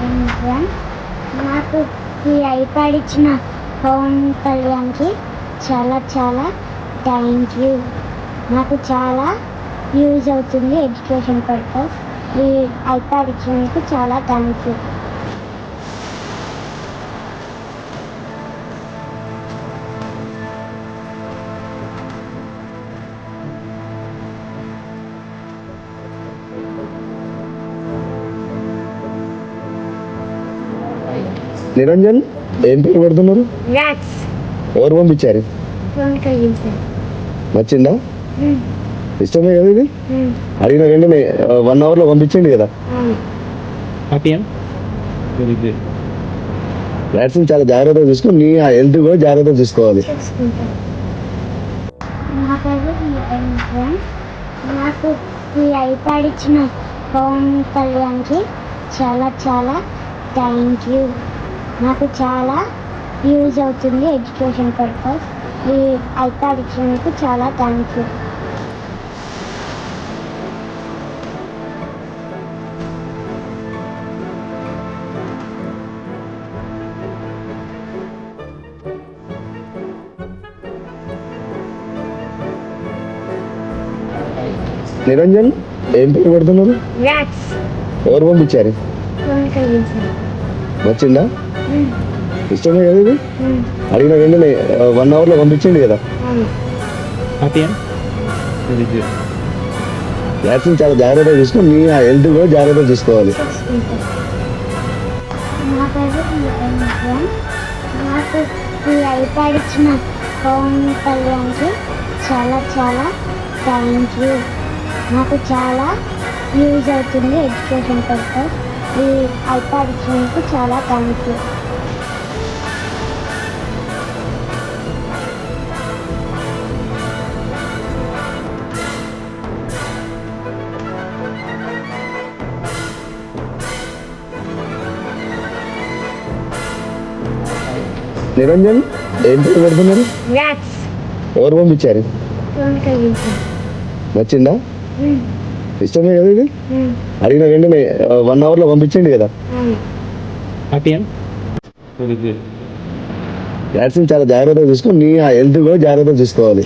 ఏంటంటే నాకు ఈ ఐప్యాడ్ ఇచ్చిన పవన్ కళ్యాణ్కి చాలా చాలా థ్యాంక్ యూ. నాకు చాలా యూజ్ అవుతుంది ఎడ్యుకేషన్ పర్పస్. ఈ ఐప్యాడ్ ఇచ్చినందుకు చాలా థ్యాంక్ యూ. నిరంజన్ ఏం పేరు పెడుతున్నారు? మ్యాథ్స్ ఎవరు పంపించారు? పవన్ కళ్యాణ్ సార్. నచ్చిందా? ఇష్టమే కదా ఇది? అడిగిన వెంటనే 1 hourలో పంపించండి కదా. వ్యాక్సిన్ చాలా జాగ్రత్తగా చూసుకో, నీ హెల్త్ కూడా జాగ్రత్తగా చూసుకోవాలి. నాకు ఈ ఐప్యాడ్ ఇచ్చిన పవన్ కళ్యాణ్కి చాలా చాలా థ్యాంక్ యూ. నాకు చాలా యూజ్ అవుతుంది ఎడ్యుకేషన్ పర్పస్. ఈ ఐప్యాడ్ ఇచ్చినందుకు చాలా థ్యాంక్ యూ. నిరంజన్ ఏం పేరు పెడుతున్నారు? మ్యాథ్స్ ఎవరు పంపించారు? పవన్ కళ్యాణ్ సార్. నచ్చిందా? ఇష్టమే కదా ఇది? అడిగిన వెంటనే 1 hourలో పంపించండి కదా. వ్యాక్సిన్ చాలా జాగ్రత్తగా చూసుకో, నీ హెల్త్ కూడా జాగ్రత్తగా చూసుకోవాలి. నాకు ఈ ఐప్యాడ్ ఇచ్చిన పవన్ కళ్యాణ్కి చాలా చాలా థ్యాంక్ యూ. నాకు చాలా యూజ్ అవుతుంది ఎడ్యుకేషన్ పర్పస్. ఈ ఐప్యాడ్ ఇచ్చినందుకు చాలా థ్యాంక్ యూ. నిరంజన్ ఏం పేరు పెడుతున్నారు? మ్యాథ్స్ ఎవరు పంపించారు? పవన్ కళ్యాణ్ సార్. నచ్చిందా? ఇష్టమే కదా ఇది? అడిగిన వెంటనే 1 hourలో పంపించండి కదా. వ్యాక్సిన్ చాలా జాగ్రత్తగా చూసుకో, నీ హెల్త్ కూడా జాగ్రత్తగా చూసుకోవాలి.